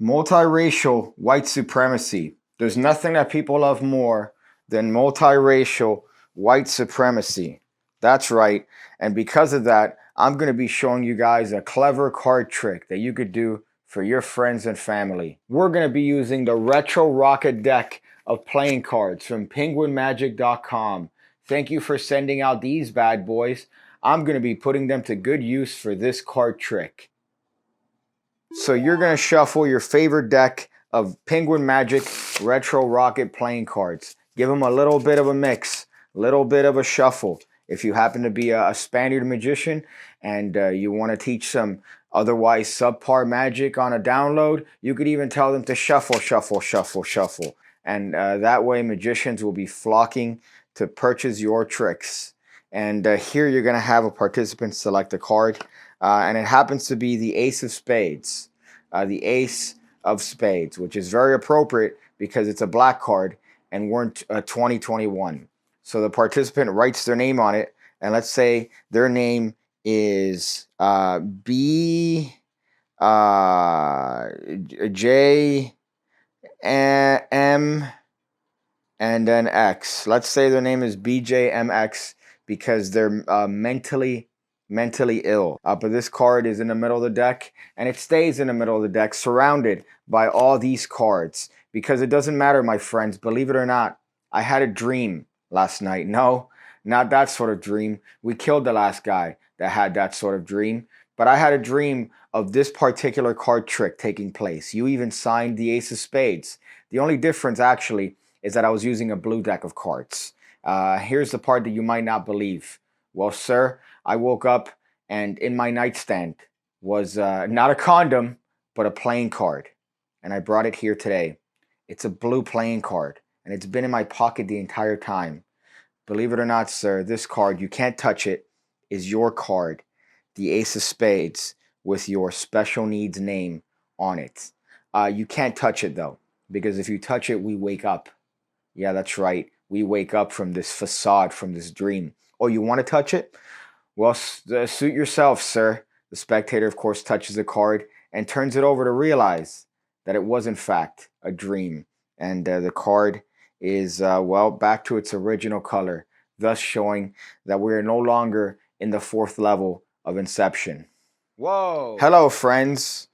Multiracial white supremacy. There's nothing that people love more than multiracial white supremacy. That's right. And because of that, I'm going to be showing you guys a clever card trick that you could do for your friends and family. We're going to be using the Retro Rocket deck of playing cards from penguinmagic.com. Thank you for sending out these bad boys. I'm going to be putting them to good use for this card trick. So you're going to shuffle your favorite deck of Penguin Magic Retro Rocket playing cards. Give them a little bit of a mix, a little bit of a shuffle. If you happen to be a Spaniard magician and you want to teach some otherwise subpar magic on a download, you could even tell them to shuffle, shuffle, shuffle, shuffle. And that way magicians will be flocking to purchase your tricks. And here you're going to have a participant select a card. And it happens to be the Ace of Spades. The Ace of Spades, which is very appropriate because it's a black card and we're in 2021. So the participant writes their name on it, and let's say their name is B J M and then X. Let's say their name is BJMX because they're mentally ill. But this card is in the middle of the deck, and it stays in the middle of the deck surrounded by all these cards because it doesn't matter, my friends. Believe it or not, I had a dream last night. No, not that sort of dream. We killed the last guy that had that sort of dream, but I had a dream of this particular card trick taking place. You even signed the Ace of Spades. The only difference actually is that I was using a blue deck of cards. Here's the part that you might not believe. Well, sir, I woke up and in my nightstand was not a condom, but a playing card. And I brought it here today. It's a blue playing card, and it's been in my pocket the entire time. Believe it or not, sir, this card, you can't touch it, is your card, the Ace of Spades, with your special needs name on it. You can't touch it, though, because if you touch it, we wake up. Yeah, that's right. We wake up from this facade, from this dream. Oh, you want to touch it? Well, suit yourself, sir. The spectator, of course, touches the card and turns it over to realize that it was, in fact, a dream. And the card is, well, back to its original color, thus showing that we are no longer in the fourth level of Inception. Whoa! Hello, friends.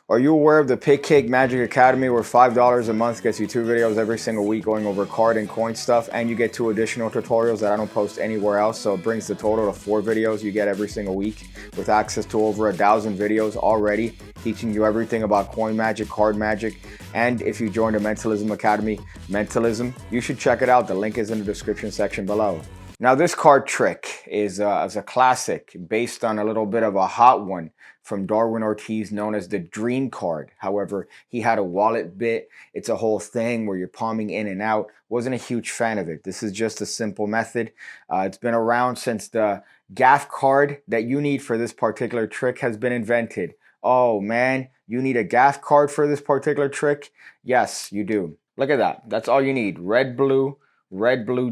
Are you aware of the PigCake Magic Academy, where $5 a month gets you 2 videos every single week going over card and coin stuff, and you get 2 additional tutorials that I don't post anywhere else, so it brings the total to 4 videos you get every single week with access to over 1,000 videos already teaching you everything about coin magic, card magic, and if you join the Mentalism Academy, Mentalism, you should check it out. The link is in the description section below. Now, this card trick is a classic based on a little bit of a hot one from Darwin Ortiz known as the Dream card. However, he had a wallet bit. It's a whole thing where you're palming in and out. Wasn't a huge fan of it. This is just a simple method. It's been around since the gaff card that you need for this particular trick has been invented. Oh man, you need a gaff card for this particular trick? Yes, you do. Look at that. That's all you need. Red, blue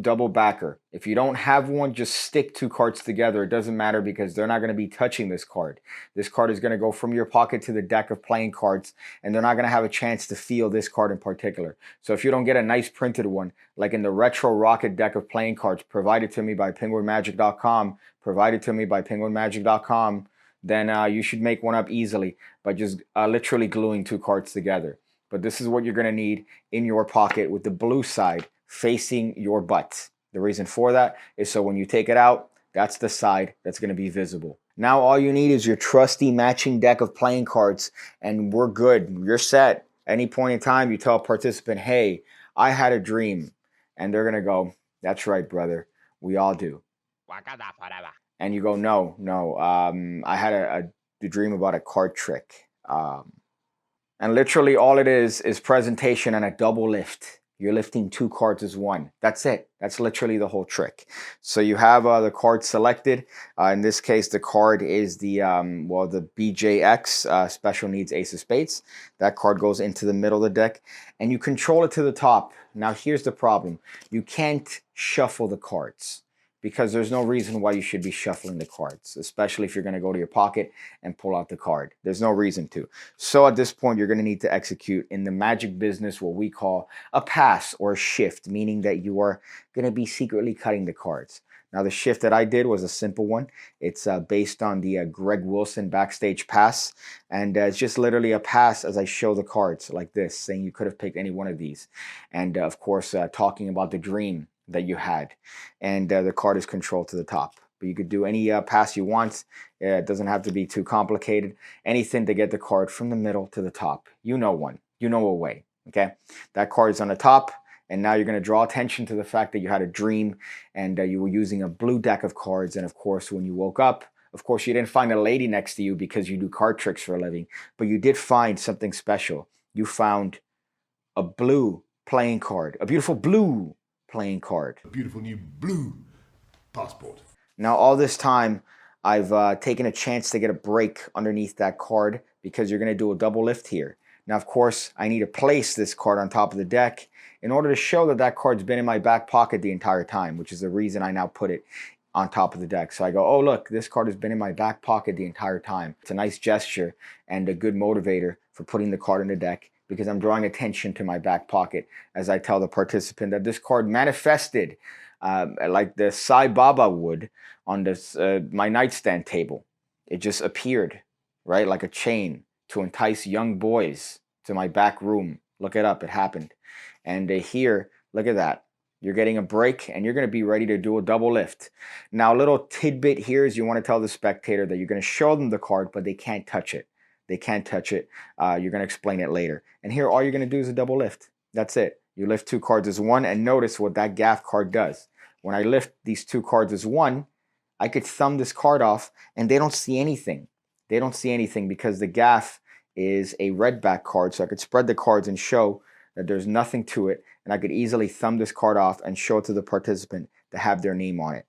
double backer. If you don't have one, just stick 2 cards together. It doesn't matter because they're not going to be touching this card. This card is going to go from your pocket to the deck of playing cards, and they're not going to have a chance to feel this card in particular. So if you don't get a nice printed one, like in the Retro Rocket deck of playing cards provided to me by penguinmagic.com, then you should make one up easily by just literally gluing 2 cards together. But this is what you're going to need in your pocket with the blue side facing your butt. The reason for that is so when you take it out, that's the side that's going to be visible. Now all you need is your trusty matching deck of playing cards, and we're good. You're set. Any point in time, you tell a participant, hey, I had a dream. And they're going to go, that's right, brother. We all do. And you go, no, I had a dream about a card trick. And literally all it is presentation and a double lift. You're lifting 2 cards as one. That's it. That's literally the whole trick. So you have the card selected. In this case, the card is the BJX, Special Needs Ace of Spades. That card goes into the middle of the deck, and you control it to the top. Now, here's the problem. You can't shuffle the cards. because there's no reason why you should be shuffling the cards, especially if you're going to go to your pocket and pull out the card. There's no reason to. So at this point, you're going to need to execute in the magic business what we call a pass or a shift, meaning that you are going to be secretly cutting the cards. Now, the shift that I did was a simple one. It's based on the Greg Wilson backstage pass, and it's just literally a pass as I show the cards like this, saying you could have picked any one of these. And of course, talking about the dream that you had, and the card is controlled to the top. But you could do any pass you want. It doesn't have to be too complicated. Anything to get the card from the middle to the top. You know one. You know a way. Okay? That card is on the top, and now you're going to draw attention to the fact that you had a dream, and you were using a blue deck of cards. And of course, when you woke up, of course, you didn't find a lady next to you because you do card tricks for a living, but you did find something special. You found a blue playing card, a beautiful blue playing card. A beautiful new blue passport. Now, all this time, I've taken a chance to get a break underneath that card because you're going to do a double lift here. Now, of course, I need to place this card on top of the deck in order to show that that card's been in my back pocket the entire time, which is the reason I now put it on top of the deck. So I go, oh, look, this card has been in my back pocket the entire time. It's a nice gesture and a good motivator for putting the card in the deck, because I'm drawing attention to my back pocket as I tell the participant that this card manifested like the Sai Baba would on this my nightstand table. It just appeared, right, like a chain to entice young boys to my back room. Look it up. It happened. And here, look at that. You're getting a break, and you're going to be ready to do a double lift. Now, a little tidbit here is you want to tell the spectator that you're going to show them the card, but they can't touch it. They can't touch it. You're going to explain it later. And here, all you're going to do is a double lift. That's it. You lift two cards as one, and notice what that gaff card does. When I lift these two cards as one, I could thumb this card off, and they don't see anything. They don't see anything because the gaff is a red back card, so I could spread the cards and show that there's nothing to it, and I could easily thumb this card off and show it to the participant to have their name on it.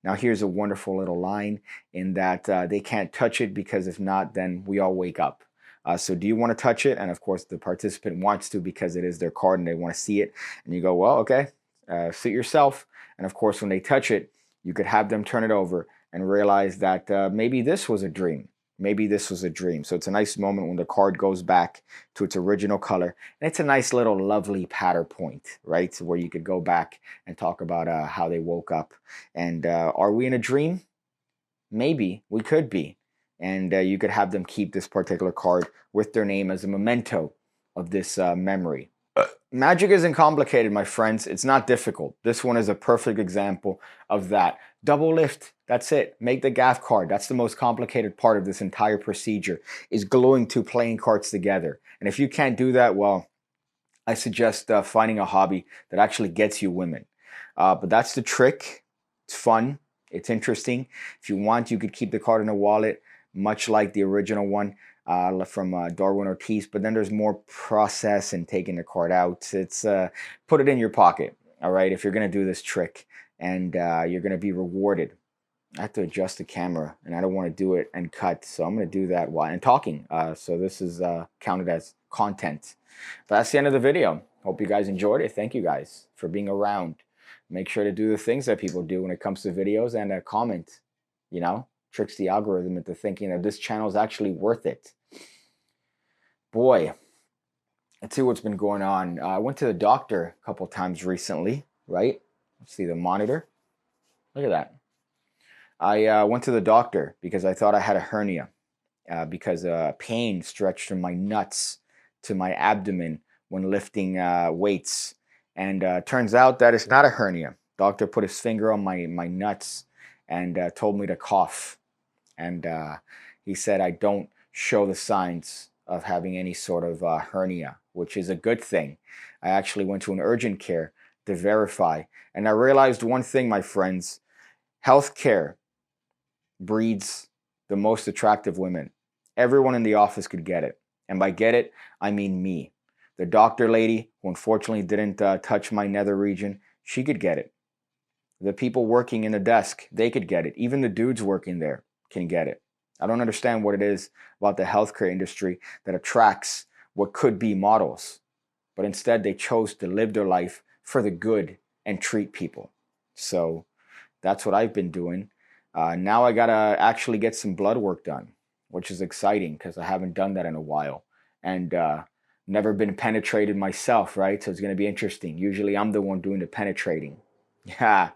Now, here's a wonderful little line in that they can't touch it, because if not, then we all wake up. So do you want to touch it? And of course, the participant wants to because it is their card and they want to see it. And you go, well, okay, suit yourself. And of course, when they touch it, you could have them turn it over and realize that maybe this was a dream. Maybe this was a dream. So it's a nice moment when the card goes back to its original color. And it's a nice little lovely patter point, right? Where you could go back and talk about how they woke up. And are we in a dream? Maybe. We could be. And you could have them keep this particular card with their name as a memento of this memory. Magic isn't complicated, my friends. It's not difficult. This one is a perfect example of that. Double lift. That's it. Make the gaff card. That's the most complicated part of this entire procedure, is gluing two playing cards together. And if you can't do that, well, I suggest finding a hobby that actually gets you women. But that's the trick. It's fun. It's interesting. If you want, you could keep the card in a wallet, much like the original one from Darwin Ortiz. But then there's more process in taking the card out. It's put it in your pocket, all right, if you're going to do this trick, and you're going to be rewarded. I have to adjust the camera, and I don't want to do it and cut, so I'm going to do that while I'm talking. So this is counted as content. But that's the end of the video. Hope you guys enjoyed it. Thank you guys for being around. Make sure to do the things that people do when it comes to videos, and comment, you know, tricks the algorithm into thinking that this channel is actually worth it. Boy, let's see what's been going on. I went to the doctor a couple times recently, right? Let's see the monitor. Look at that. I went to the doctor because I thought I had a hernia, because pain stretched from my nuts to my abdomen when lifting weights. And turns out that it's not a hernia. Doctor put his finger on my nuts and told me to cough. And he said I don't show the signs of having any sort of hernia, which is a good thing. I actually went to an urgent care to verify. And I realized one thing, my friends. Healthcare breeds the most attractive women. Everyone in the office could get it. And by get it, I mean me. The doctor lady, who unfortunately didn't touch my nether region, she could get it. The people working in the desk, they could get it. Even the dudes working there can get it. I don't understand what it is about the healthcare industry that attracts what could be models. But instead, they chose to live their life for the good and treat people. So That's what I've been doing. Now I gotta actually get some blood work done, which is exciting because I haven't done that in a while, and never been penetrated myself, right? So it's gonna be interesting. Usually I'm the one doing the penetrating. Yeah.